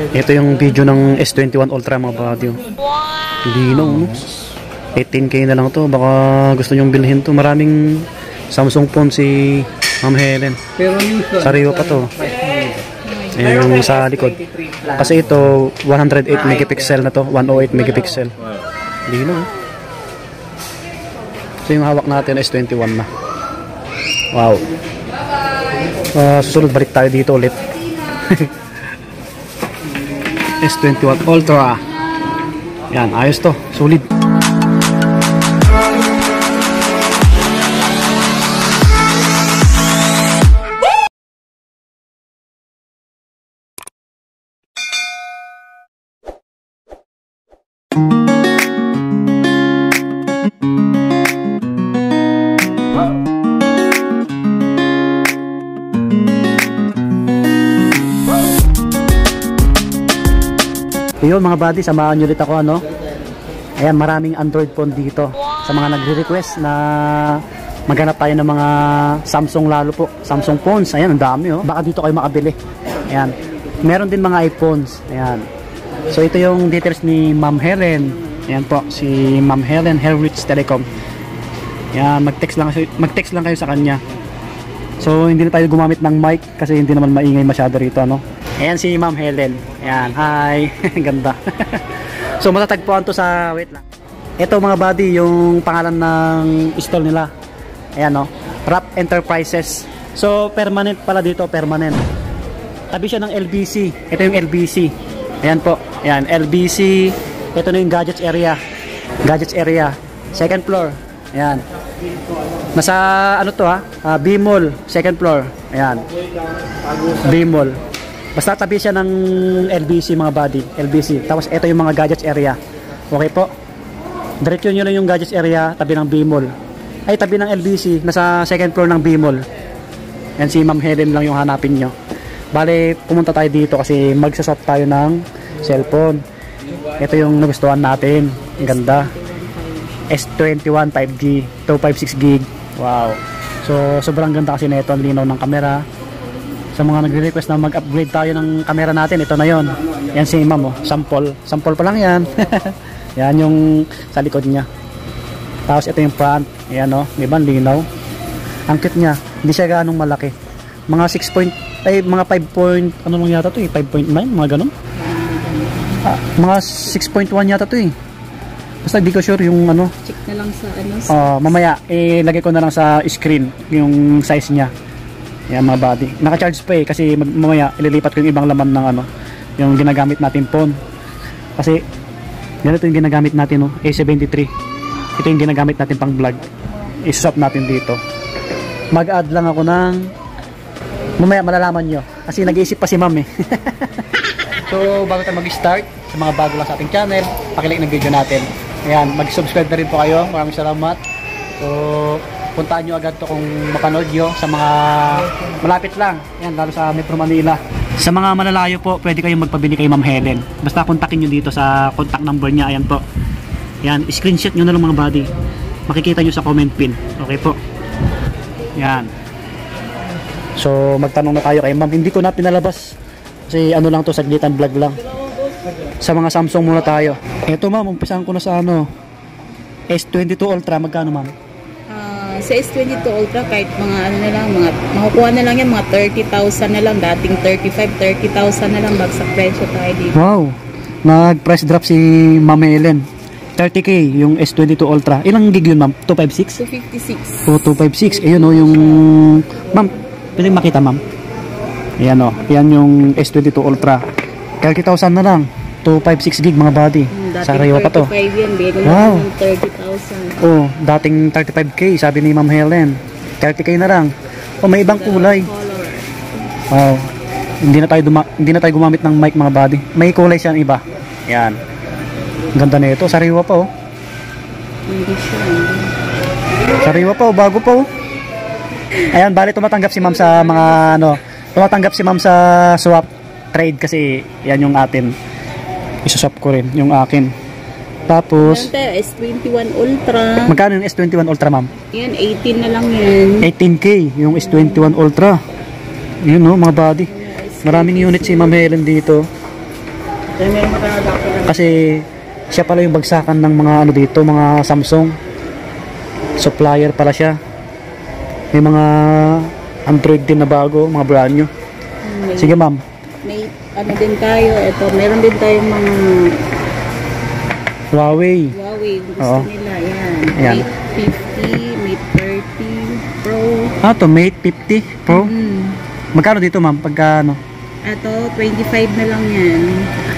Ito yung video ng S21 Ultra mga buddy. Hindi na, 18K na lang to. Baka gusto nyong bilhin to. Maraming Samsung phone si Ma'am Helen. Sariwa pa to. Ayan yung sa likod. Kasi ito 108 megapixel na to. 108 megapixel. Hindi na. So yung hawak natin S21 na. Wow. Susunod balik tayo dito ulit. S21 Ultra. Yan, ayos to. Solid. Yun mga buddy, samahan nyo ulit ako Ayan, maraming Android phone dito. Sa mga nagre-request na maghanap tayo ng mga Samsung lalo po. Samsung phones, ayan, ang dami Baka dito kayo makabili. Ayan, meron din mga iPhones. Ayan. So ito yung details ni Ma'am Helen. Ayan po, si Ma'am Helen, Helrich Telecom. Ayan, mag-text lang kayo sa kanya. So hindi na tayo gumamit ng mic kasi hindi naman maingay masyado rito Ayan si Ma'am Helen. Ayan, hi. Ganda. So matatagpuan to sa, wait lang. Ito mga buddy, yung pangalan ng store nila. Ayan Rap Enterprises. So permanent pala dito, permanent. Tabi siya ng LBC. Ito yung LBC. Ayan po. Ayan, LBC. Ito na yung gadgets area. Gadgets area. Second floor. Ayan. Nasa B-Mall, second floor. Ayan. B-Mall. Basta tabi siya ng LBC mga buddy, LBC. Tapos ito yung mga gadgets area. Okay po. Diretso nyo lang yung gadgets area, tabi ng B-Mall. Ay, tabi ng LBC, nasa second floor ng B-Mall. Yan si Ma'am Helen lang yung hanapin nyo. Bale, pumunta tayo dito kasi magsaswap tayo ng cellphone. Ito yung nagustuhan natin. Ang ganda. S21 5G, 256GB. Wow. So, sobrang ganda kasi nito, ang linaw ng camera. Sa mga nagre-request na mag-upgrade tayo ng camera natin, ito na yon. Yan si Ma'am sample. Sample pa lang yan. Yan yung sa likod niya. Tapos ito yung front. Ayan diba, linaw. Ang cute niya. Hindi siya ganong malaki. Mga 6 mga 5 point, ano lang yata to 5.9, mga ganon. Mga 6.1 yata to Basta di ko sure yung check na lang sa mamaya, lagay ko na lang sa screen yung size niya. Yan mga buddy. Naka-charge pa kasi mamaya ililipat ko yung ibang laman ng yung ginagamit natin phone. Kasi ganito yung ginagamit natin A73. Ito yung ginagamit natin pang vlog. I-swap natin dito. Mag-add lang ako ng mamaya malalaman nyo. Kasi nag-iisip pa si Ma'am So bago tayo mag-start, sa mga bago lang sa ating channel, paki-like ng video natin. Ayan, mag-subscribe na rin po kayo. Maraming salamat. So puntaan nyo agad to kung mapanood nyo sa mga malapit lang. Yan, lalo sa Metro Manila. Sa mga malalayo po, pwede kayong magpabili kay Ma'am Helen. Basta kontakin nyo dito sa contact number niya. Ayan po. Yan, screenshot nyo na lang mga buddy. Makikita nyo sa comment pin. Okay po. Yan. So, magtanong na tayo kay Ma'am. Hindi ko na pinalabas. Kasi lang to, saglitan vlog lang. Sa mga Samsung muna tayo. Eto Ma'am, umpisahan ko na sa S22 Ultra. Magkano Ma'am? Sa S22 Ultra, kahit mga makukuha na lang yan, mga 30,000 na lang. Dating 30,000 na lang. Bagsak presyo tayo dito. Wow. Nag-price drop si Ma'am Helen. 30K yung S22 Ultra. Ilang gig yun Ma'am? 256? 256. So 256. Ayun yung Ma'am, pwede makita Ma'am. Ayan yan yung S22 Ultra. 30,000 na lang. 256 gig mga buddy. Sariwa pa to. Wow. 30,000. Dating 35K sabi ni Ma'am Helen. 30K na lang. May ibang kulay. Wow. Hindi na tayo gumamit ng mic mga buddy. May kulay siyang iba. Yan. Ganda nito, sariwa pa Sariwa pa bago pa Ayan, bali tumatanggap si Ma'am sa mga tumatanggap si Ma'am sa swap trade kasi yan yung atin. Isuswap ko rin yung akin. Tapos S21 Ultra. Magkano yung S21 Ultra Ma'am? Yan, 18 na lang yan. 18K yung S21 Ultra. Yun mga buddy. Maraming unit si Ma'am Helen dito. Kasi siya pala yung bagsakan ng mga ano dito, mga Samsung. Supplier pala siya. May mga Android din na bago, mga brand new. Sige ma'am. May ano din tayo, ito, meron din tayong mga Huawei. gusto Oo. nila, yan. Ayan. Mate 50, Mate 30 Pro. To Mate 50 Pro. Magkano dito ma'am? Pagka ano? Ito, 25 na lang yan.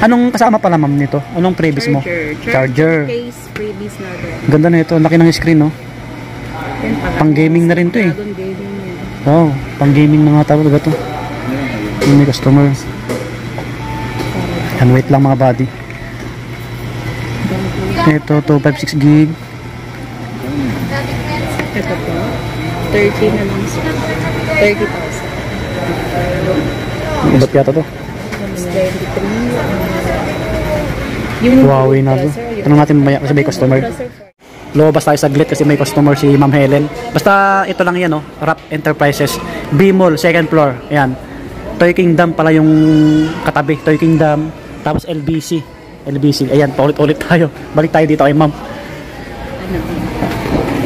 Anong kasama pala ma'am nito? Anong previous mo? Charger. Case, freebies na doon. Ganda na ito. Laki ng screen, no? Yan pala. Pang gaming na rin to eh. Bagong gaming yan. Wow, pang gaming na nga talaga to. Yung may customer. And wait lang mga buddy. Ito, 256 gig. Ito po, 30 na lang siya. 30,000. Ba't yata to? Tapos 23. Yung Huawei na to. Tanong natin mamaya kasi may customer. Lumabas tayo saglit kasi may customer si Ma'am Helen. Basta ito lang yan, no? Rap Enterprises. B-Mall, second floor. Ayan. Toy Kingdom pala yung katabi. Toy Kingdom. Tapos LBC. Ayan, paulit-ulit tayo. Balik tayo dito kay Ma'am.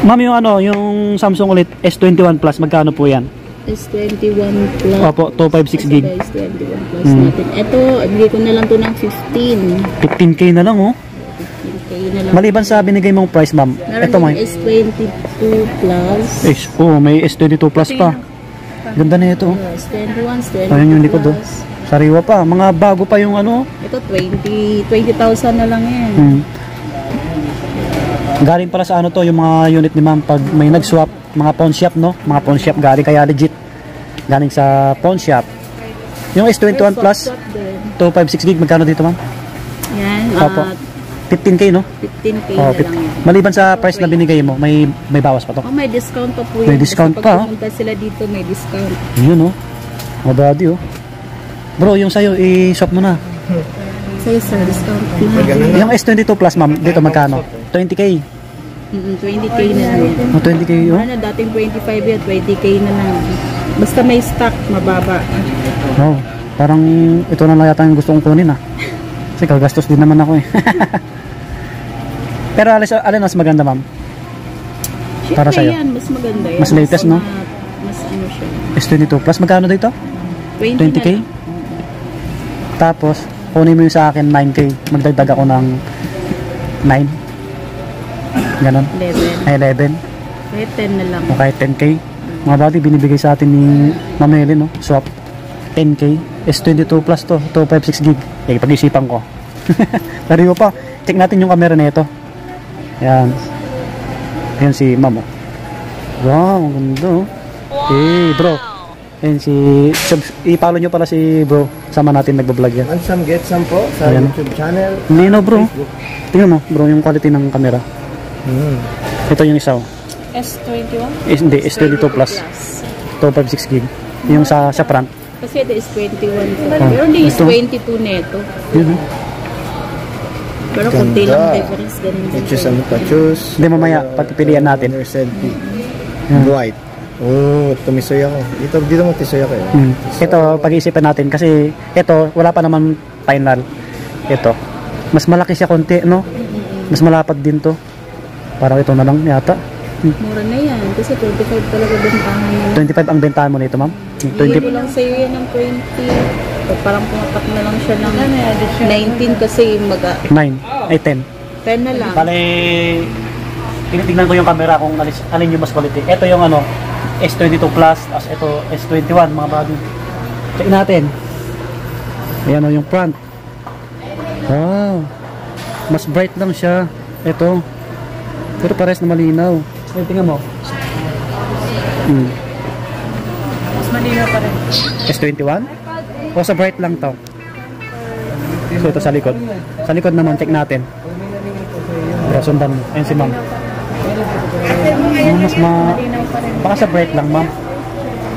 Ma'am, yung ano, yung Samsung ulit S21 Plus, magkano po yan? S21 Plus. Opo, 256 gig. S21 Plus natin. Ito, ibigay ko na lang to ng 15. 15K na lang, oh. 15K na lang. Maliban sa binigay mong price, ma'am. Meron Ito, ma'am. din S22 Plus. May S22 Plus pa. Ganda na ito. S21, S22 Ayun yung likod, oh. Plus. Sariwa pa. Mga bago pa yung ano. Ito, 20,000 na lang yan. Galing pala sa ano to, yung mga unit ni ma'am. Pag may nag-swap, mga pawn shop, no? Mga pawn shop, galing kaya legit. Galing sa pawn shop. Yung S21 Plus, 256 gig, magkano dito, ma'am? Yan, Opo. 15K, no? 15K Oh, na lang yan. maliban sa price na binigay mo, may bawas pa to. Oh, may discount pa po May yun. discount Kasi pa, pag pumunta sila dito, may discount. Yun, no? Mga body, oh. Bro, yung sa'yo, i-shop mo na. Sa'yo, sir, discount na. Yung S22 Plus, ma'am, dito magkano? 20K. 20K na lang yan. 20K, oh. Ano, dating 25 yan, 20K na lang. Basta may stock, mababa. Oh, parang ito na lang yata yung gusto kong kunin, ah. Kasi kagastos din naman ako, eh. Pero alin mas maganda, ma'am? Para sa'yo? Yan, mas maganda yan. Mas latest, no? Mas ano siya. S22 Plus, magkano dito? 20 20K? Tapos, kunin mo yung sa akin 9K. Magdagdag ako ng 9. Ganon. 11. Ay, 11. Kahit 10 na lang. O kahit 10K. Mga buddy, binibigay sa atin ni Ma'am Helen, no? Swap. 10K. S22 Plus to. 256 gig. Eh, pag-isipan ko. Sariwa pa. Check natin yung camera na ito. Ayan. Ayan si Ma'am, oh. Wow, ang ganda, oh. Hey, bro. Ayan si... I-follow nyo pala si bro. Sama natin nagbablog yan. And some get some po sa Ayan. YouTube channel. Lino, bro. Tingnan mo, bro, yung quality ng camera. Ito yung isa, oh. S21? Hindi, S22 Plus. 256 gig. Yung sa front. Kasi ito is 21 po. Oh, Pero hindi is ito. 22 neto. Yun, oh. Pero konti lang difference. Ganun din. Choose ano pa, choose. Hindi, mamaya, pagpipilian natin. White. Oh, tumisoy ako. Dito mo tisoy ako eh. Ito, pag-iisipan natin kasi ito, wala pa naman final. Ito, mas malaki siya konti, no? Mas malapad din to. Parang ito na lang yata. Mura na yan. Kasi 25 talaga bentahan yan. 25 ang bentahan mo nito, ma'am? Bigay ko lang sa'yo yan ng 20. So, parang pumapak na lang siya ng 19 kasi 9, ay 10. 10 na lang. Bale, tinitignan ko yung camera kung alin yung mas quality. Ito yung ano, S22 Plus, tapos ito S21, mga bagay. Check natin. Ayan o yung front. Wow. Mas bright lang siya. Ito. Pero pares na malinaw. Ayun, tingnan mo. Mas malinaw pa rin. S21? O sa bright lang to? So ito sa likod. Sa likod naman, check natin. Pero sundan mo. Ayun si ma'am. Mas baka sa bright lang, ma'am.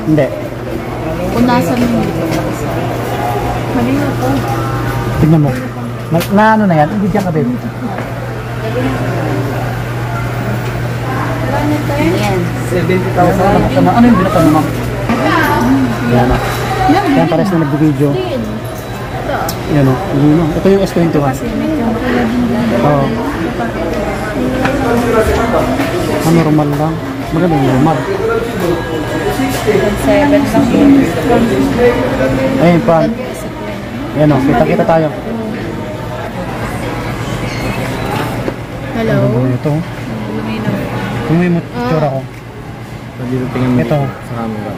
Hindi. Kung nasa mo dito. Malinaw po. Tignan mo. Na ano na yan? Hindi dyan ka, babe. Ayan. 70,000. Ano yung binatan mo, ma'am? Yan na. Yan pares na nag-video. Ito. Yan o. Ito yung S21. Oo. Normal lang. Maganda yung normal. 7 lang yun. Ayun pa. Yan o. Kita-kita tayo. Hello? Ito. Luminaw. Kung may motor ako. Dito tingin mo Ito. sa camera.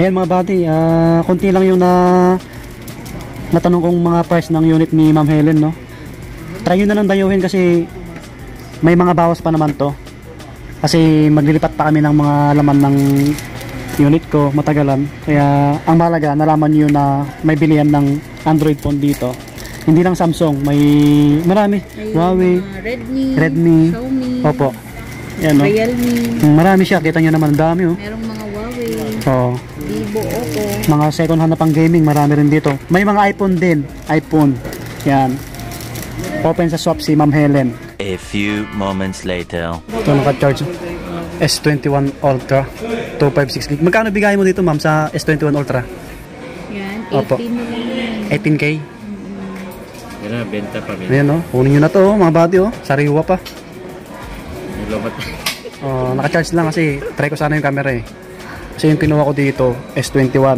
Ayan mga buddy, konti lang yung natanong kong mga price ng unit ni Ma'am Helen, no? Try nyo na lang dayuhin kasi may mga bawas pa naman to. Kasi maglilipat pa kami ng mga laman ng unit ko, matagalan. Kaya ang mahalaga, nalaman nyo na may bilihan ng Android phone dito. Hindi lang Samsung, may marami. Ayun, Huawei, Redmi, Xiaomi, opo. Yan, no? Realme. Marami siya, kita nyo naman, dami, oh. Merong mga Huawei, Oo. Vivo, Oppo. Mga second hand na pang gaming, marami rin dito. May mga iPhone din, iPhone. Yan. Open sa shop si Ma'am Helen. A few moments later. Ito naka-charge. S21 Ultra 256 gig. Magkano bigay mo dito, ma'am, sa S21 Ultra? Yan, 18 Opo. na lang yan. 18K. Yan na, benta pa rin. Ayan, oh. Kunin nyo na to, oh, mga buddy, oh. Sariwa pa. Nilobat. Oh, naka-charge lang kasi try ko sana yung camera, eh. Kasi yung kinuha ko dito, S21.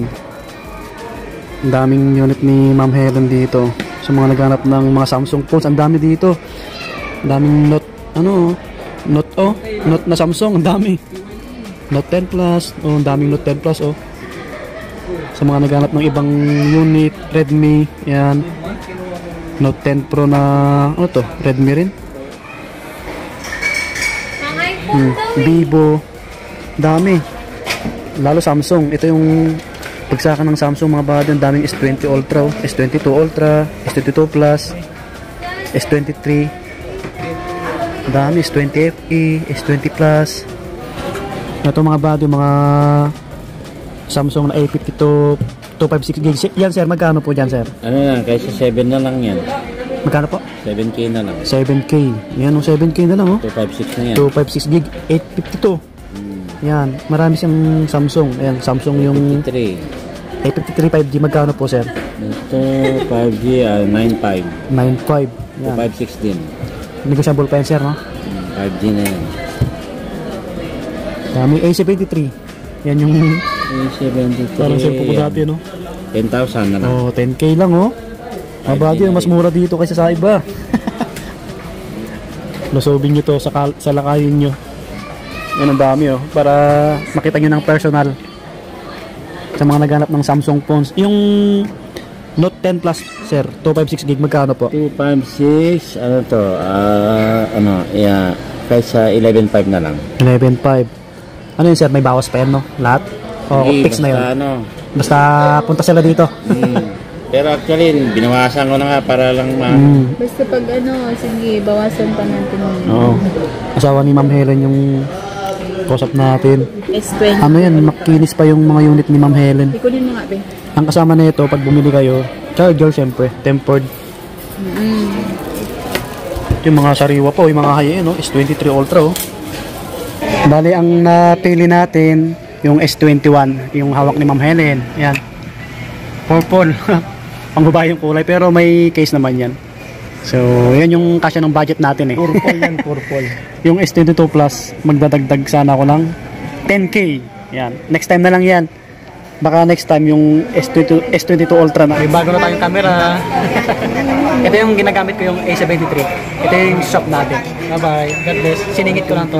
Ang daming unit ni Ma'am Helen dito. Sa mga naghanap ng mga Samsung phones, ang dami dito. Ang daming Note, Note na Samsung, ang dami. Note 10 Plus, oh, ang daming Note 10 Plus, oh. Sa mga naghanap ng ibang unit, Redmi, yan. Note 10 Pro na, ano to, Redmi rin. Vivo, dami. Lalo Samsung, ito yung pagsakan ng Samsung mga bado, ang daming S20 Ultra, S22 Ultra, S22 Plus, S23, dami, S20 FE, S20 Plus. Ito mga bado, mga Samsung na A52 256 gig. Yan sir, magkano po dyan sir? Ano na, kaysa 7 na lang yan. Magkano po? 7K na lang. 7K. Yan, 7K na lang, oh. 256 na yan. 256 gig, 852. Yan, marami siyang Samsung. Ayan, Samsung yung 53. A53 5G. Magkano po sir? Ito, 5G, 9.5. 9.5. Yan. 5.6 din. Negotiable pa yan sir, no? 5G na yan. Dami A73. Yan yung A73. parang cellphone ko dati, no? 10,000 na lang. Oh, 10K lang, oh. Mabadi, mas mura dito kaysa sa iba. Lusobin nyo to sa lakayin nyo. Yan ang dami, oh. Para makita nyo ng personal sa mga naghanap ng Samsung phones. Yung Note 10 Plus, sir, 256 gig, magkano po? 256, ano to, kaysa 11.5 na lang. 11.5. Ano yun, sir? May bawas pa yan, no? Lahat? O, Hindi, fix na yun? basta ano. Basta punta sila dito. Pero actually, binawasan ko na nga para lang Basta pag sige, bawasan pa natin. Oo. Asawa ni Ma'am Helen yung kausap natin. S20. Ano yan, makinis pa yung mga unit ni Ma'am Helen. Ikunin mo nga, be. Ang kasama na ito, pag bumili kayo, charger syempre, tempered. Yung mga sariwa po, yung mga high-end, no? S23 Ultra, oh. Bali, ang napili natin, yung S21, yung hawak ni Ma'am Helen. Yan. Purple. Ang babae yung kulay, pero may case naman yan. So, yan yung kasya ng budget natin, eh. Purple yan, purple. Yung S22 Plus, magdadagdag sana ako ng 10K. Yan. Next time na lang yan. Baka next time yung S22 Ultra na. May bago na tayong camera. Ito yung ginagamit ko, yung A73. Ito yung shop natin. Bye-bye. God bless. Siningit ko lang to.